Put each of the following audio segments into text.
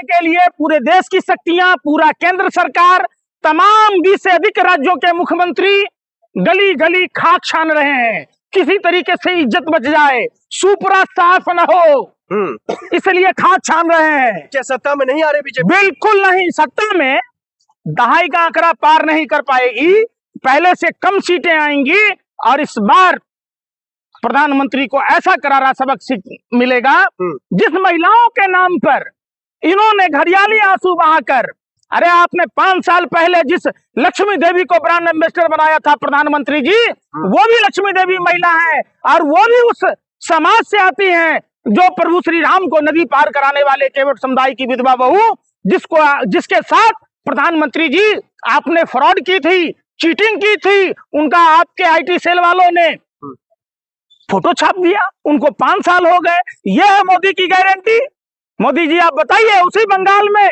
के लिए पूरे देश की शक्तियां, पूरा केंद्र सरकार, तमाम 20 से अधिक राज्यों के मुख्यमंत्री गली गली खाक छान रहे हैं, किसी तरीके से इज्जत बच जाए, सुपरा साफ न हो, इसलिए खाक छान रहे हैं। क्या सत्ता में नहीं आ रहे बीजेपी? बिल्कुल नहीं, सत्ता में दहाई का आंकड़ा पार नहीं कर पाएगी, पहले से कम सीटें आएंगी और इस बार प्रधानमंत्री को ऐसा करारा सबक मिलेगा जिस महिलाओं के नाम पर इन्होंने घड़ियाली आंसू बहाकर, अरे आपने 5 साल पहले जिस लक्ष्मी देवी को ब्रांड एम्बेसडर बनाया था प्रधानमंत्री जी, वो भी लक्ष्मी देवी महिला है और वो भी उस समाज से आती हैं जो प्रभु श्री राम को नदी पार कराने वाले केवट समुदाय की विधवा बहू, जिसके साथ प्रधानमंत्री जी आपने फ्रॉड की थी, चीटिंग की थी, उनका आपके आईटी सेल वालों ने फोटो छाप दिया, उनको 5 साल हो गए। यह है मोदी की गारंटी। मोदी जी आप बताइए, उसी बंगाल में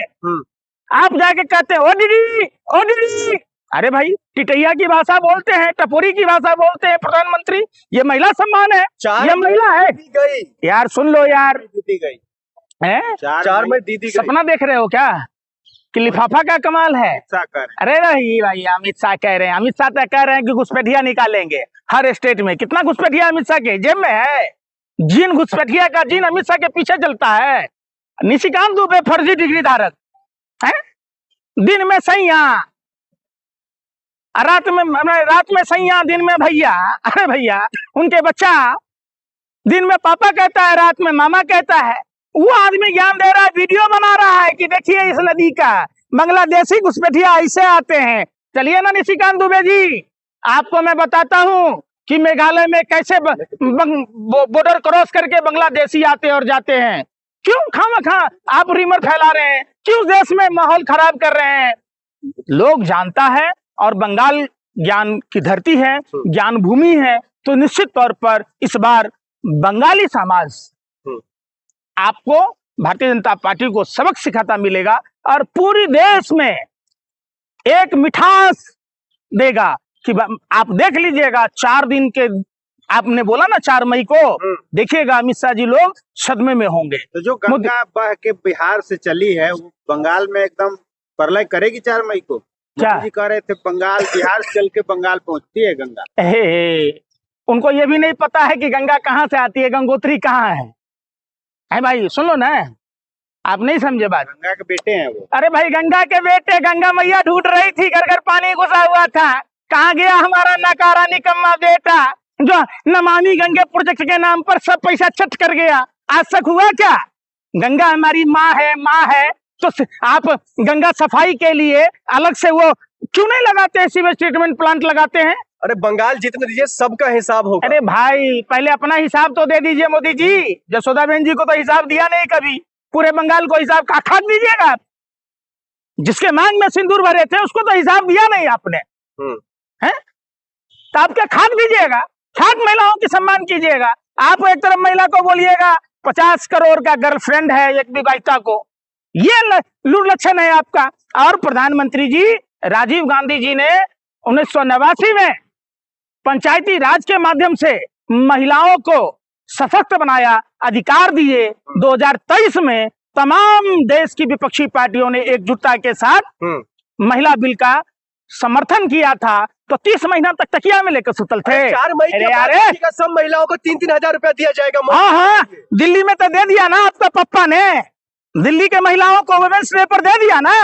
आप जाके कहते हैं ओ दीदी, ओ दीदी, अरे भाई टिटैया की भाषा बोलते हैं, टपोरी की भाषा बोलते हैं प्रधानमंत्री, ये महिला सम्मान है, ये महिला है। यार सुन लो यार, दीदी गई है 4 में दीदी गई। सपना देख रहे हो क्या कि लिफाफा का कमाल है? अरे नहीं भाई, अमित शाह कह रहे हैं, अमित शाह तो कह रहे हैं कि घुसपैठिया निकालेंगे हर स्टेट में। कितना घुसपैठिया अमित शाह के जेब में है? जिन घुसपैठिया का जिन अमित शाह के पीछे चलता है। निशिकांत दुबे फर्जी डिग्री धारक है, दिन में सैया, रात में सैया, दिन में भैया। अरे भैया, उनके बच्चा दिन में पापा कहता है, रात में मामा कहता है। वो आदमी ज्ञान दे रहा है, वीडियो बना रहा है कि देखिए इस नदी का बांग्लादेशी घुसपैठिया ऐसे आते हैं। चलिए ना निशिकांत दुबे जी, आपको मैं बताता हूँ कि मेघालय में कैसे बॉर्डर क्रॉस करके बांग्लादेशी आते और जाते हैं। क्यों खामखा आप रिमर फैला रहे हैं? क्यों देश में माहौल खराब कर रहे हैं? लोग जानता है, और बंगाल ज्ञान की धरती है, ज्ञान भूमि है, तो निश्चित तौर पर इस बार बंगाली समाज आपको भारतीय जनता पार्टी को सबक सिखाता मिलेगा और पूरी देश में एक मिठास देगा कि आप देख लीजिएगा 4 दिन के, आपने बोला ना 4 मई को, देखिएगा अमित शाह जी लोग सदमे में होंगे। तो जो गंगा बह के बिहार से चली है वो बंगाल में एकदम प्रलय करेगी 4 मई को। क्या जी कह रहे थे बंगाल, बिहार से चल के बंगाल पहुंचती है गंगा। उनको ये भी नहीं पता है कि गंगा कहाँ से आती है, गंगोत्री कहाँ है भाई? सुन लो ना, आप नहीं समझे बात। गंगा के बेटे हैं वो। अरे भाई गंगा के बेटे, गंगा मैया ढूंढ रही थी, घर घर पानी घुसा हुआ था, कहाँ गया हमारा नकारा निकम्मा बेटा जो नमामि गंगे प्रोजेक्ट के नाम पर सब पैसा चट कर गया? आज तक हुआ क्या? गंगा हमारी माँ है, तो आप गंगा सफाई के लिए अलग से वो क्यों नहीं लगाते हैं? सीवेज ट्रीटमेंट प्लांट लगाते हैं। अरे बंगाल जितने दीजिए सबका हिसाब होगा। अरे भाई पहले अपना हिसाब तो दे दीजिए मोदी जी। जसोदा बहन जी को तो हिसाब दिया नहीं कभी, पूरे बंगाल को हिसाब का खाक दीजिएगा। जिसके मांग में सिंदूर भरे थे उसको तो हिसाब दिया नहीं आपने, हैं? तो आप क्या खाक दीजिएगा? खाक महिलाओं की सम्मान कीजिएगा। आप एक तरफ महिला को बोलिएगा 50 करोड़ का गर्लफ्रेंड है एक विवाहिता को, ये लक्षण है आपका। और प्रधानमंत्री जी राजीव गांधी जी ने 1989 में पंचायती राज के माध्यम से महिलाओं को सशक्त बनाया, अधिकार दिए। 2023 में तमाम देश की विपक्षी पार्टियों ने एकजुटता के साथ महिला बिल का समर्थन किया था, तो 30 महीना तक तकिया में लेकर सुतल थे। 4 मई के सब महिलाओं को 3-3 हजार रुपया दिया जाएगा। हाँ, दिल्ली में तो दे दिया ना आपका पप्पा ने, दिल्ली के महिलाओं को वुमेन्स डे पर दे दिया ना।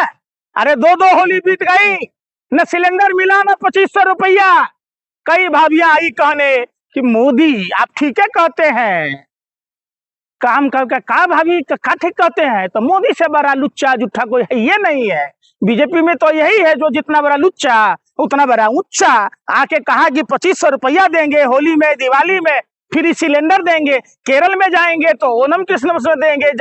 अरे 2 होली बीत गई, न सिलेंडर मिला, न 2500 रुपया। कई भाभियां आई कहने कि मोदी आप ठीक है कहते हैं, काम करके का भाभी का ठीक कहते हैं, तो मोदी से बड़ा लुच्चा जुट्ठा कोई है ये नहीं है। बीजेपी में तो यही है, जो जितना बड़ा लुच्चा उतना बड़ा ऊंचा, आके कहा कि 2500 रुपया देंगे होली में, दिवाली में, फ्री सिलेंडर देंगे, केरल में जाएंगे तो ओनम क्रिसमस में देंगे।